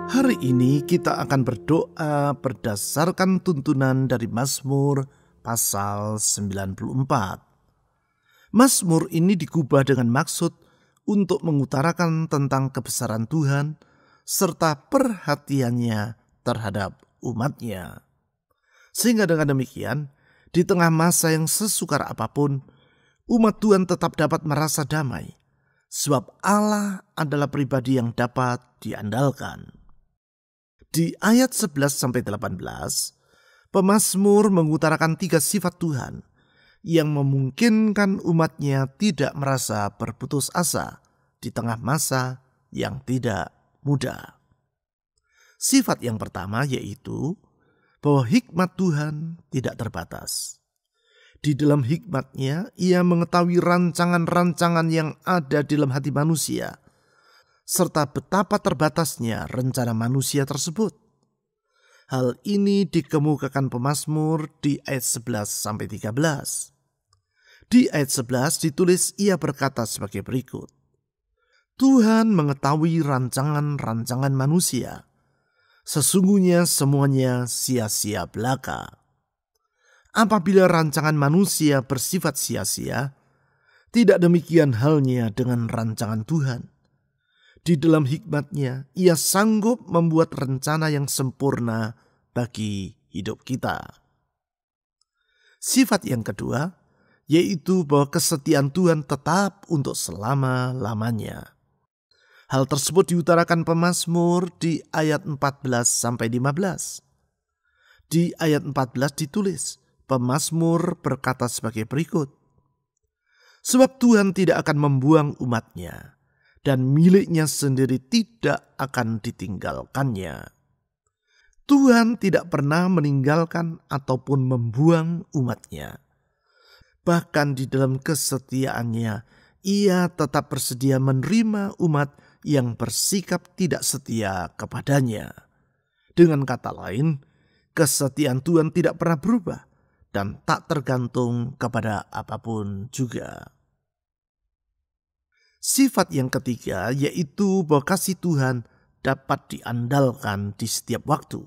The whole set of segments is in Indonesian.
Hari ini kita akan berdoa berdasarkan tuntunan dari Mazmur pasal 94. Mazmur ini digubah dengan maksud untuk mengutarakan tentang kebesaran Tuhan serta perhatiannya terhadap umatnya. Sehingga dengan demikian, di tengah masa yang sesukar apapun, umat Tuhan tetap dapat merasa damai, sebab Allah adalah pribadi yang dapat diandalkan. Di ayat 11-18, pemazmur mengutarakan 3 sifat Tuhan yang memungkinkan umatnya tidak merasa berputus asa di tengah masa yang tidak mudah. Sifat yang pertama yaitu bahwa hikmat Tuhan tidak terbatas. Di dalam hikmatnya, ia mengetahui rancangan-rancangan yang ada di dalam hati manusia, serta betapa terbatasnya rencana manusia tersebut. Hal ini dikemukakan pemazmur di ayat 11-13. Di ayat 11 ditulis ia berkata sebagai berikut. Tuhan mengetahui rancangan-rancangan manusia. Sesungguhnya semuanya sia-sia belaka. Apabila rancangan manusia bersifat sia-sia, tidak demikian halnya dengan rancangan Tuhan. Di dalam hikmatnya, ia sanggup membuat rencana yang sempurna bagi hidup kita. Sifat yang kedua, yaitu bahwa kesetiaan Tuhan tetap untuk selama-lamanya. Hal tersebut diutarakan pemazmur di ayat 14-15. Di ayat 14 ditulis, pemazmur berkata sebagai berikut. Sebab Tuhan tidak akan membuang umatnya, dan miliknya sendiri tidak akan ditinggalkannya. Tuhan tidak pernah meninggalkan ataupun membuang umatnya. Bahkan di dalam kesetiaannya, ia tetap bersedia menerima umat yang bersikap tidak setia kepadanya. Dengan kata lain, kesetiaan Tuhan tidak pernah berubah dan tak tergantung kepada apapun juga. Sifat yang ketiga yaitu bahwa kasih Tuhan dapat diandalkan di setiap waktu.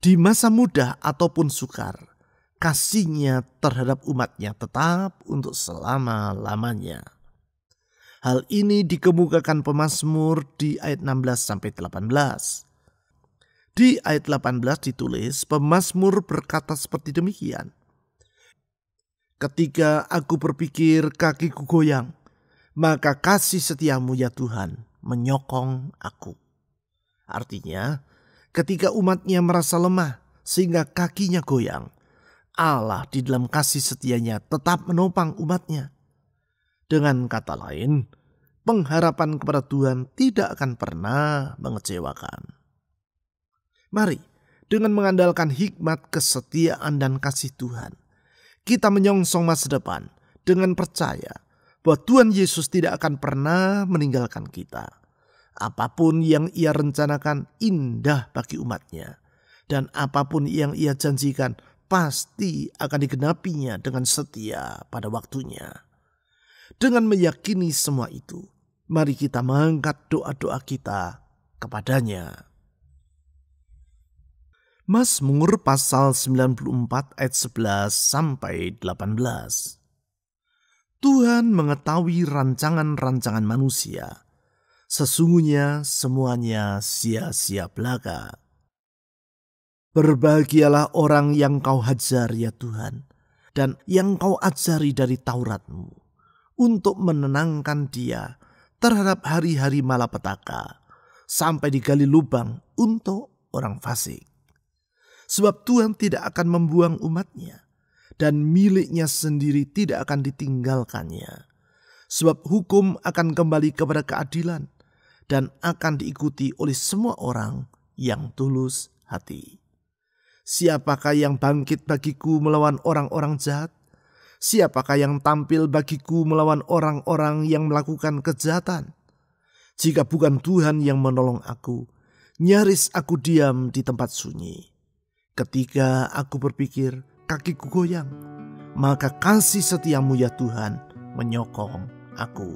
Di masa mudah ataupun sukar, kasih-Nya terhadap umat-Nya tetap untuk selama-lamanya. Hal ini dikemukakan pemazmur di ayat 16-18. Di ayat 18 ditulis, pemazmur berkata seperti demikian. Ketika aku berpikir kakiku goyang, maka kasih setiamu ya Tuhan menyokong aku. Artinya, ketika umatnya merasa lemah sehingga kakinya goyang, Allah di dalam kasih setianya tetap menopang umatnya. Dengan kata lain, pengharapan kepada Tuhan tidak akan pernah mengecewakan. Mari, dengan mengandalkan hikmat, kesetiaan, dan kasih Tuhan, kita menyongsong masa depan dengan percaya bahwa Tuhan Yesus tidak akan pernah meninggalkan kita. Apapun yang ia rencanakan indah bagi umatnya. Dan apapun yang ia janjikan pasti akan digenapinya dengan setia pada waktunya. Dengan meyakini semua itu, mari kita mengangkat doa-doa kita kepadanya. Mazmur pasal 94 ayat 11-18. Tuhan mengetahui rancangan-rancangan manusia. Sesungguhnya semuanya sia-sia belaka. Berbahagialah orang yang kau hajar ya Tuhan, dan yang kau ajari dari Taurat-Mu, untuk menenangkan dia terhadap hari-hari malapetaka, sampai digali lubang untuk orang fasik. Sebab Tuhan tidak akan membuang umat-Nya, dan miliknya sendiri tidak akan ditinggalkannya. Sebab hukum akan kembali kepada keadilan dan akan diikuti oleh semua orang yang tulus hati. Siapakah yang bangkit bagiku melawan orang-orang jahat? Siapakah yang tampil bagiku melawan orang-orang yang melakukan kejahatan? Jika bukan Tuhan yang menolong aku, nyaris aku diam di tempat sunyi. Ketika aku berpikir, kakiku goyang, maka kasih setiamu ya Tuhan menyokong aku.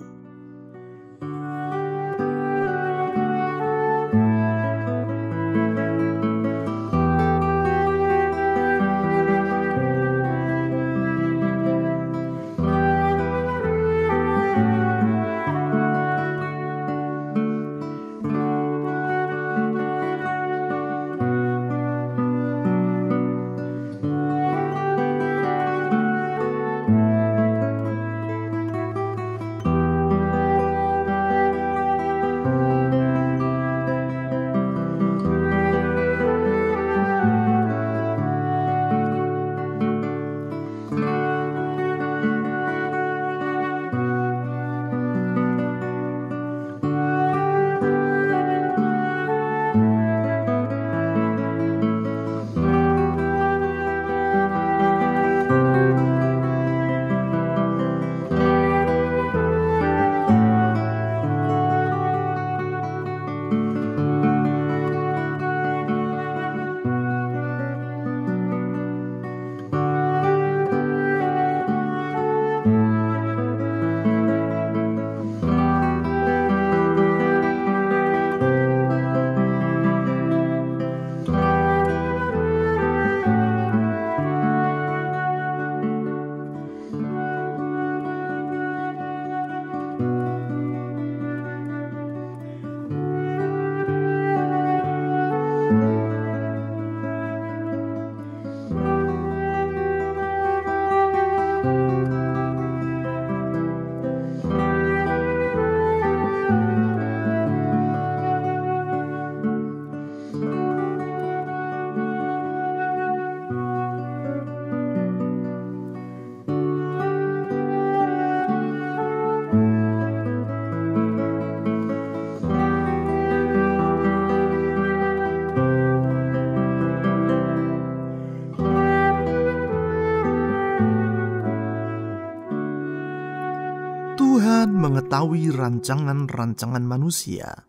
Tuhan mengetahui rancangan-rancangan manusia.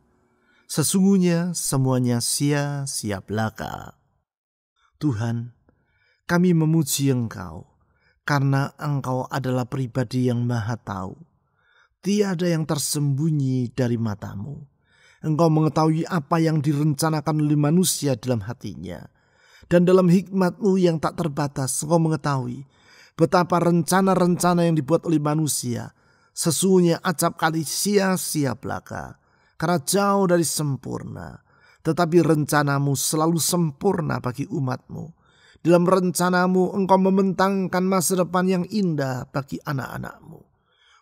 Sesungguhnya semuanya sia-sia belaka. Tuhan, kami memuji Engkau karena Engkau adalah pribadi yang maha tahu. Tiada yang tersembunyi dari matamu. Engkau mengetahui apa yang direncanakan oleh manusia dalam hatinya. Dan dalam hikmat-Mu yang tak terbatas, Engkau mengetahui betapa rencana-rencana yang dibuat oleh manusia sesungguhnya acap kali sia-sia belaka, karena jauh dari sempurna. Tetapi rencana-Mu selalu sempurna bagi umat-Mu. Dalam rencana-Mu Engkau membentangkan masa depan yang indah bagi anak-anak-Mu.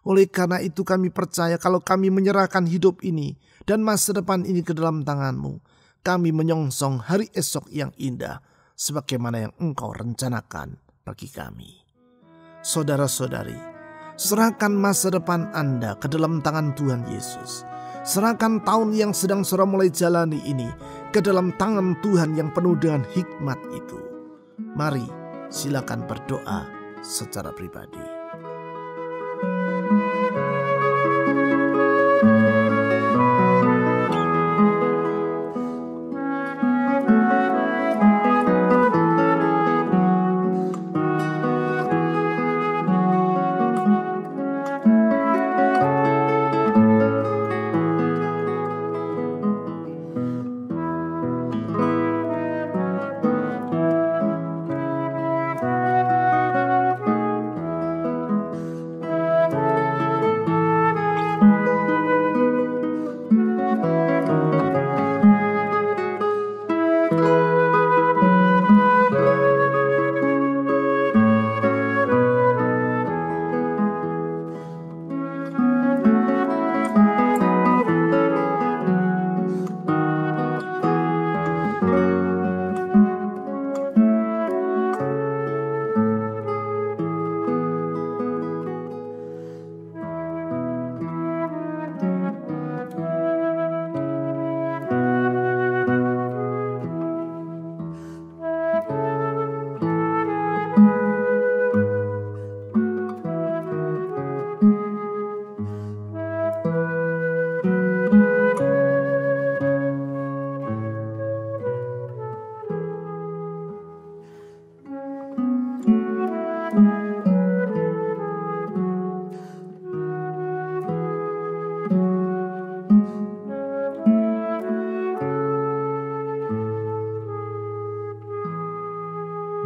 Oleh karena itu kami percaya kalau kami menyerahkan hidup ini dan masa depan ini ke dalam tangan-Mu, kami menyongsong hari esok yang indah sebagaimana yang Engkau rencanakan bagi kami. Saudara-saudari, serahkan masa depan Anda ke dalam tangan Tuhan Yesus. Serahkan tahun yang sedang saudara mulai jalani ini ke dalam tangan Tuhan yang penuh dengan hikmat itu. Mari silakan berdoa secara pribadi.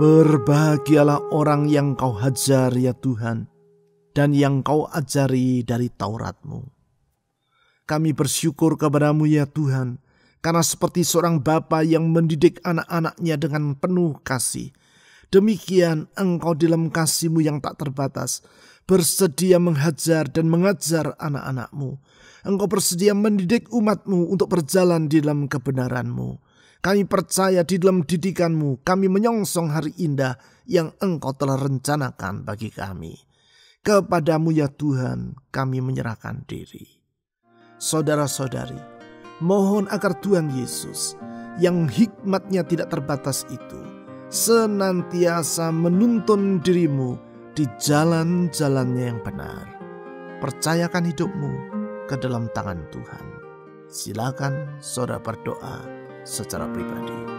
Berbahagialah orang yang Kau hajar ya Tuhan, dan yang Kau ajari dari Taurat-Mu. Kami bersyukur kepada-Mu ya Tuhan, karena seperti seorang bapa yang mendidik anak-anaknya dengan penuh kasih, demikian Engkau dalam kasih-Mu yang tak terbatas, bersedia menghajar dan mengajar anak-anak-Mu. Engkau bersedia mendidik umat-Mu untuk berjalan di dalam kebenaran-Mu. Kami percaya di dalam didikan-Mu, kami menyongsong hari indah yang Engkau telah rencanakan bagi kami. Kepada-Mu ya Tuhan, kami menyerahkan diri. Saudara-saudari, mohon agar Tuhan Yesus, yang hikmat-Nya tidak terbatas itu, senantiasa menuntun diri-Mu di jalan-jalannya yang benar. Percayakan hidup-Mu ke dalam tangan Tuhan. Silakan saudara berdoa secara pribadi.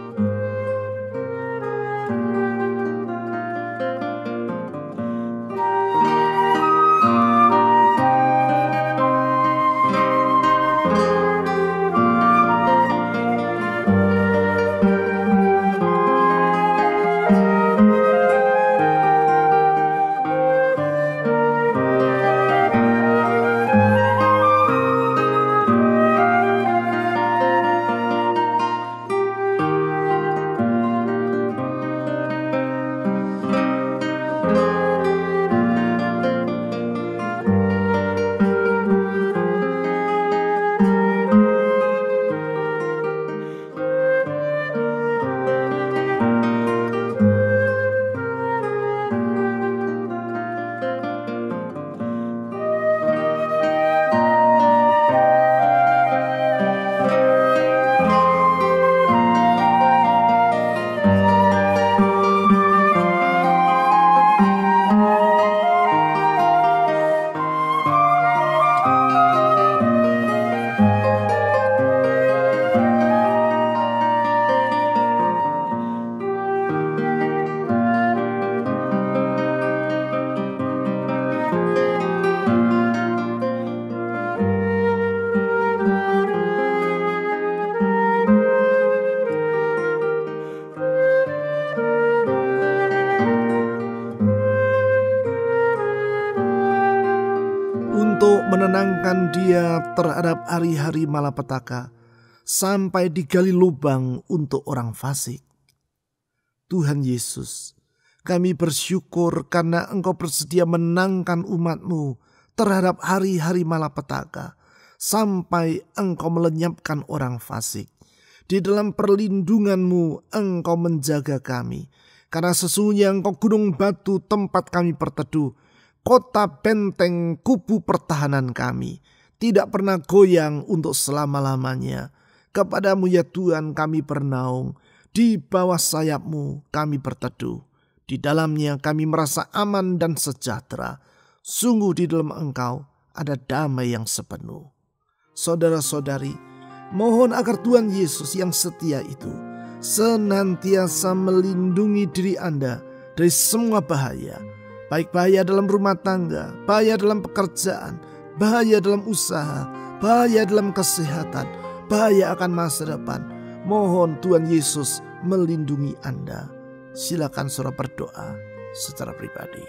bersedia terhadap hari-hari malapetaka sampai digali lubang untuk orang fasik. Tuhan Yesus, kami bersyukur karena Engkau bersedia menangkan umat-Mu terhadap hari-hari malapetaka sampai Engkau melenyapkan orang fasik. Di dalam perlindungan-Mu Engkau menjaga kami, karena sesungguhnya Engkau gunung batu tempat kami berteduh, kota benteng kubu pertahanan kami, tidak pernah goyang untuk selama-lamanya. Kepadamu ya Tuhan kami bernaung, di bawah sayap-Mu kami berteduh. Di dalamnya kami merasa aman dan sejahtera. Sungguh di dalam Engkau ada damai yang sepenuh. Saudara-saudari, mohon agar Tuhan Yesus yang setia itu senantiasa melindungi diri Anda dari semua bahaya, baik bahaya dalam rumah tangga, bahaya dalam pekerjaan, bahaya dalam usaha, bahaya dalam kesehatan, bahaya akan masa depan. Mohon Tuhan Yesus melindungi Anda. Silakan saudara berdoa secara pribadi.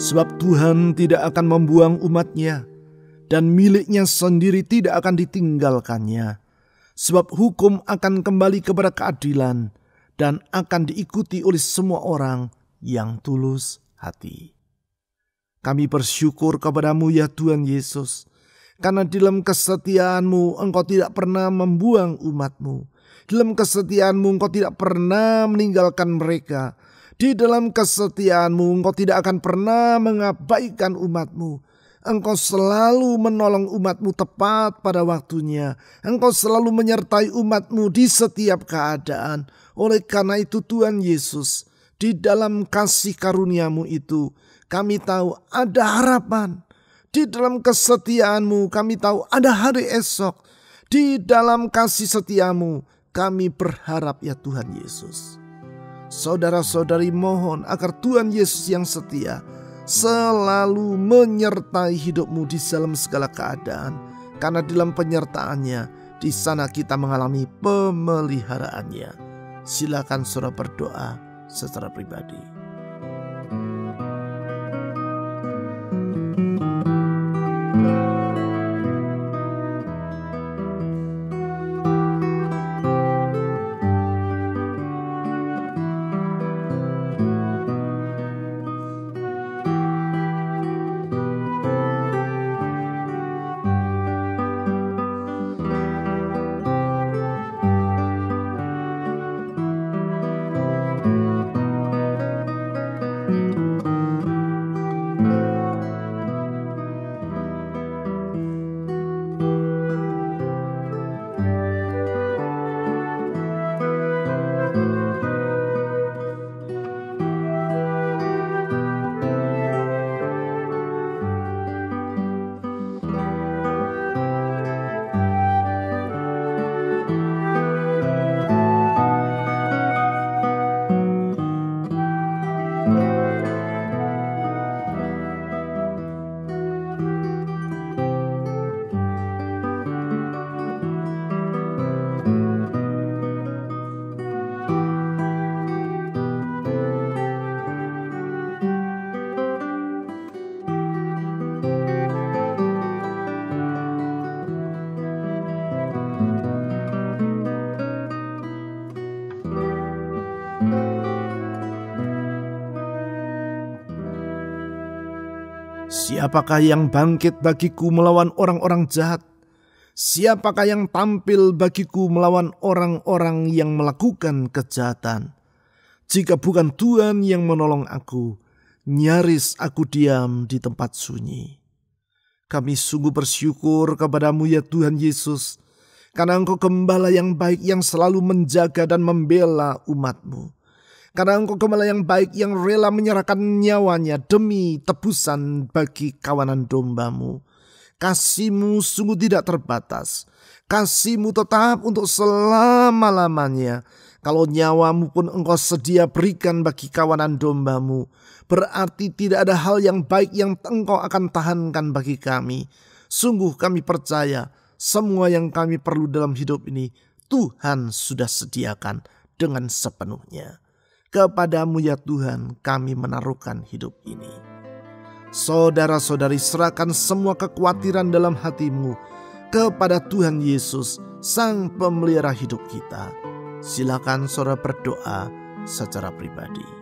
Sebab Tuhan tidak akan membuang umat-Nya, dan milik-Nya sendiri tidak akan ditinggalkannya. Sebab hukum akan kembali kepada keadilan, dan akan diikuti oleh semua orang yang tulus hati. Kami bersyukur kepada-Mu ya Tuhan Yesus, karena dalam kesetiaan-Mu Engkau tidak pernah membuang umat-Mu. Dalam kesetiaan-Mu Engkau tidak pernah meninggalkan mereka. Di dalam kesetiaan-Mu Engkau tidak akan pernah mengabaikan umat-Mu. Engkau selalu menolong umat-Mu tepat pada waktunya. Engkau selalu menyertai umat-Mu di setiap keadaan. Oleh karena itu Tuhan Yesus, di dalam kasih karunia-Mu itu kami tahu ada harapan. Di dalam kesetiaan-Mu kami tahu ada hari esok. Di dalam kasih setia-Mu kami berharap ya Tuhan Yesus. Saudara-saudari mohon agar Tuhan Yesus yang setia selalu menyertai hidupmu di dalam segala keadaan. Karena dalam penyertaannya, di sana kita mengalami pemeliharaannya. Silakan saudara berdoa secara pribadi. Siapakah yang bangkit bagiku melawan orang-orang jahat? Siapakah yang tampil bagiku melawan orang-orang yang melakukan kejahatan? Jika bukan Tuhan yang menolong aku, nyaris aku diam di tempat sunyi. Kami sungguh bersyukur kepadamu ya Tuhan Yesus, karena Engkau gembala yang baik yang selalu menjaga dan membela umat-Mu. Karena Engkau gembala yang baik yang rela menyerahkan nyawanya demi tebusan bagi kawanan domba-Mu. Kasih-Mu sungguh tidak terbatas. Kasih-Mu tetap untuk selama-lamanya. Kalau nyawa-Mu pun Engkau sedia berikan bagi kawanan domba-Mu, berarti tidak ada hal yang baik yang Engkau akan tahankan bagi kami. Sungguh kami percaya semua yang kami perlu dalam hidup ini Tuhan sudah sediakan dengan sepenuhnya. Kepadamu ya Tuhan kami menaruhkan hidup ini. Saudara-saudari, serahkan semua kekhawatiran dalam hatimu kepada Tuhan Yesus, Sang Pemelihara hidup kita. Silakan saudara berdoa secara pribadi.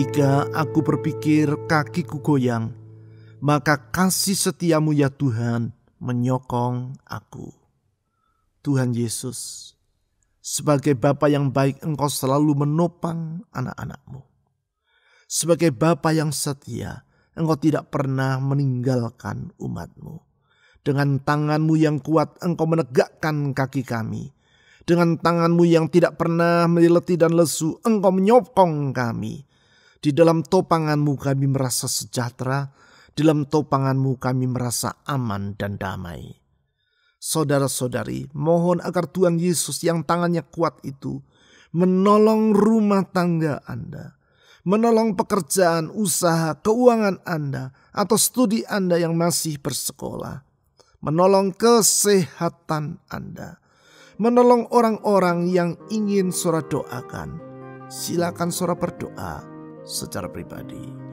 Ketika aku berpikir kakiku goyang, maka kasih setiamu ya Tuhan menyokong aku. Tuhan Yesus, sebagai Bapa yang baik Engkau selalu menopang anak-anak-Mu. Sebagai Bapa yang setia, Engkau tidak pernah meninggalkan umat-Mu. Dengan tangan-Mu yang kuat Engkau menegakkan kaki kami. Dengan tangan-Mu yang tidak pernah letih dan lesu, Engkau menyokong kami. Di dalam topangan-Mu kami merasa sejahtera, di dalam topangan-Mu kami merasa aman dan damai. Saudara-saudari, mohon agar Tuhan Yesus yang tangannya kuat itu menolong rumah tangga Anda, menolong pekerjaan, usaha, keuangan Anda, atau studi Anda yang masih bersekolah, menolong kesehatan Anda, menolong orang-orang yang ingin saudara doakan. Silakan saudara berdoa secara pribadi.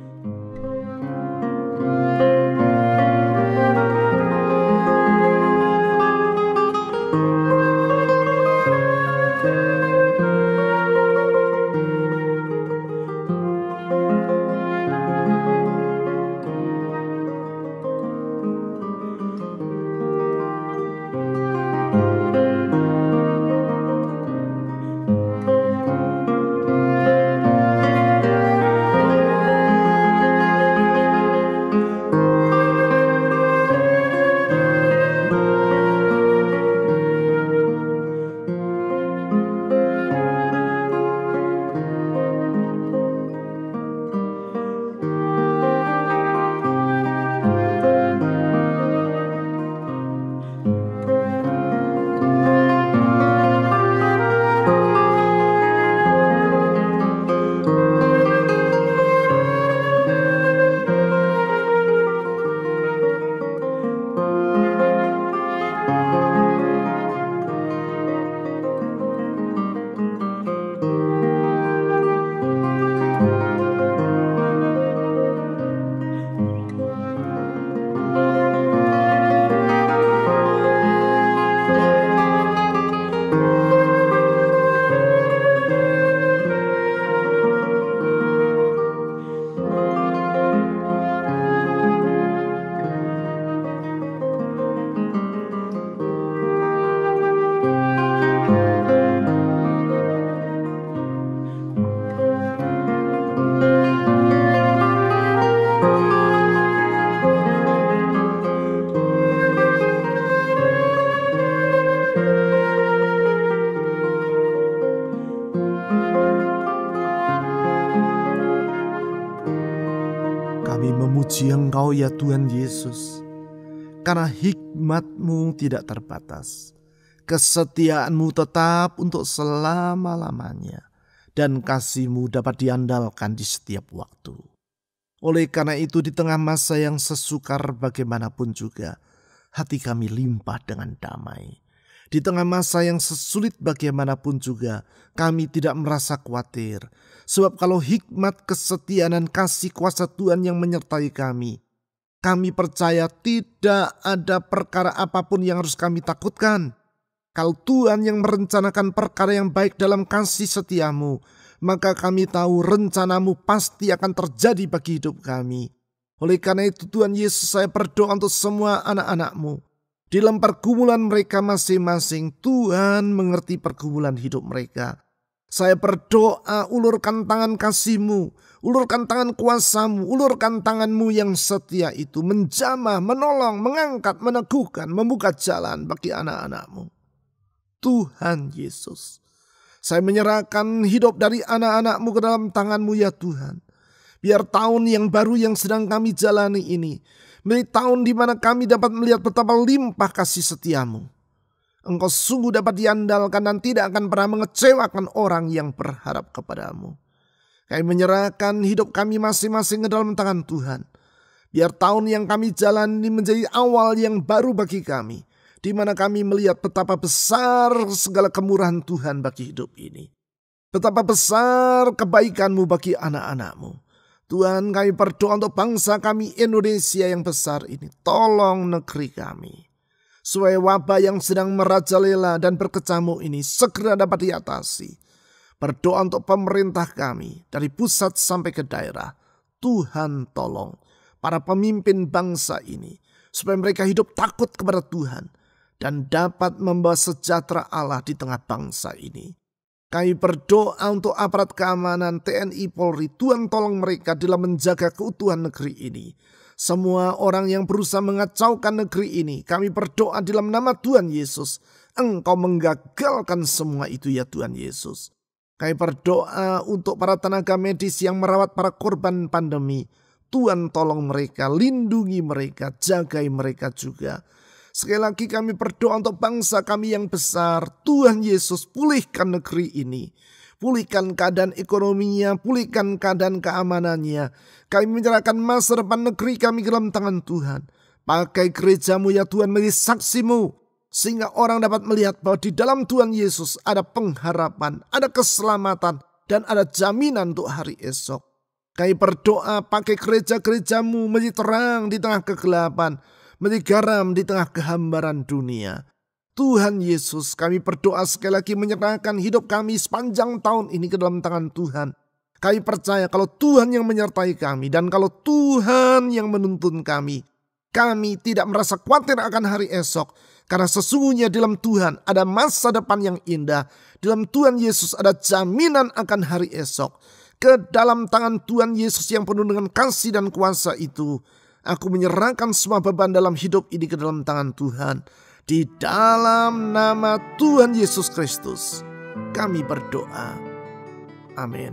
Kami memuji Engkau ya Tuhan Yesus, karena hikmat-Mu tidak terbatas. Kesetiaan-Mu tetap untuk selama-lamanya, dan kasih-Mu dapat diandalkan di setiap waktu. Oleh karena itu, di tengah masa yang sesukar bagaimanapun juga, hati kami limpah dengan damai. Di tengah masa yang sesulit bagaimanapun juga, kami tidak merasa khawatir. Sebab kalau hikmat, kesetiaan, dan kasih kuasa Tuhan yang menyertai kami percaya tidak ada perkara apapun yang harus kami takutkan. Kalau Tuhan yang merencanakan perkara yang baik dalam kasih setia-Mu, maka kami tahu rencana-Mu pasti akan terjadi bagi hidup kami. Oleh karena itu Tuhan Yesus, saya berdoa untuk semua anak-anak-Mu. Di dalam pergumulan mereka masing-masing, Tuhan mengerti pergumulan hidup mereka. Saya berdoa, ulurkan tangan kasih-Mu, ulurkan tangan kuasa-Mu, ulurkan tangan-Mu yang setia itu, menjamah, menolong, mengangkat, meneguhkan, membuka jalan bagi anak-anak-Mu. Tuhan Yesus, saya menyerahkan hidup dari anak-anak-Mu ke dalam tangan-Mu ya Tuhan. Biar tahun yang baru yang sedang kami jalani ini menjadi tahun di mana kami dapat melihat betapa limpah kasih setia-Mu. Engkau sungguh dapat diandalkan dan tidak akan pernah mengecewakan orang yang berharap kepada-Mu. Kami menyerahkan hidup kami masing-masing ke dalam tangan Tuhan. Biar tahun yang kami jalani menjadi awal yang baru bagi kami, di mana kami melihat betapa besar segala kemurahan Tuhan bagi hidup ini. Betapa besar kebaikan-Mu bagi anak-anak-Mu. Tuhan, kami berdoa untuk bangsa kami Indonesia yang besar ini. Tolong negeri kami, supaya wabah yang sedang merajalela dan berkecamuk ini segera dapat diatasi. Berdoa untuk pemerintah kami dari pusat sampai ke daerah. Tuhan tolong para pemimpin bangsa ini, supaya mereka hidup takut kepada Tuhan dan dapat membawa sejahtera Allah di tengah bangsa ini. Kami berdoa untuk aparat keamanan TNI Polri. Tuhan tolong mereka dalam menjaga keutuhan negeri ini. Semua orang yang berusaha mengacaukan negeri ini, kami berdoa dalam nama Tuhan Yesus, Engkau menggagalkan semua itu ya Tuhan Yesus. Kami berdoa untuk para tenaga medis yang merawat para korban pandemi. Tuhan tolong mereka, lindungi mereka, jagai mereka juga. Sekali lagi kami berdoa untuk bangsa kami yang besar. Tuhan Yesus, pulihkan negeri ini. Pulihkan keadaan ekonominya, pulihkan keadaan keamanannya. Kami menyerahkan masa depan negeri kami ke dalam tangan Tuhan. Pakai gereja-Mu ya Tuhan menjadi saksi-Mu, sehingga orang dapat melihat bahwa di dalam Tuhan Yesus ada pengharapan, ada keselamatan, dan ada jaminan untuk hari esok. Kami berdoa pakai gereja-gereja-Mu menjadi terang di tengah kegelapan, menjadi garam di tengah kehambaran dunia. Tuhan Yesus, kami berdoa sekali lagi menyerahkan hidup kami sepanjang tahun ini ke dalam tangan Tuhan. Kami percaya kalau Tuhan yang menyertai kami dan kalau Tuhan yang menuntun kami tidak merasa khawatir akan hari esok. Karena sesungguhnya di dalam Tuhan ada masa depan yang indah. Di dalam Tuhan Yesus ada jaminan akan hari esok. Ke dalam tangan Tuhan Yesus yang penuh dengan kasih dan kuasa itu, aku menyerahkan semua beban dalam hidup ini ke dalam tangan Tuhan. Di dalam nama Tuhan Yesus Kristus, kami berdoa. Amin.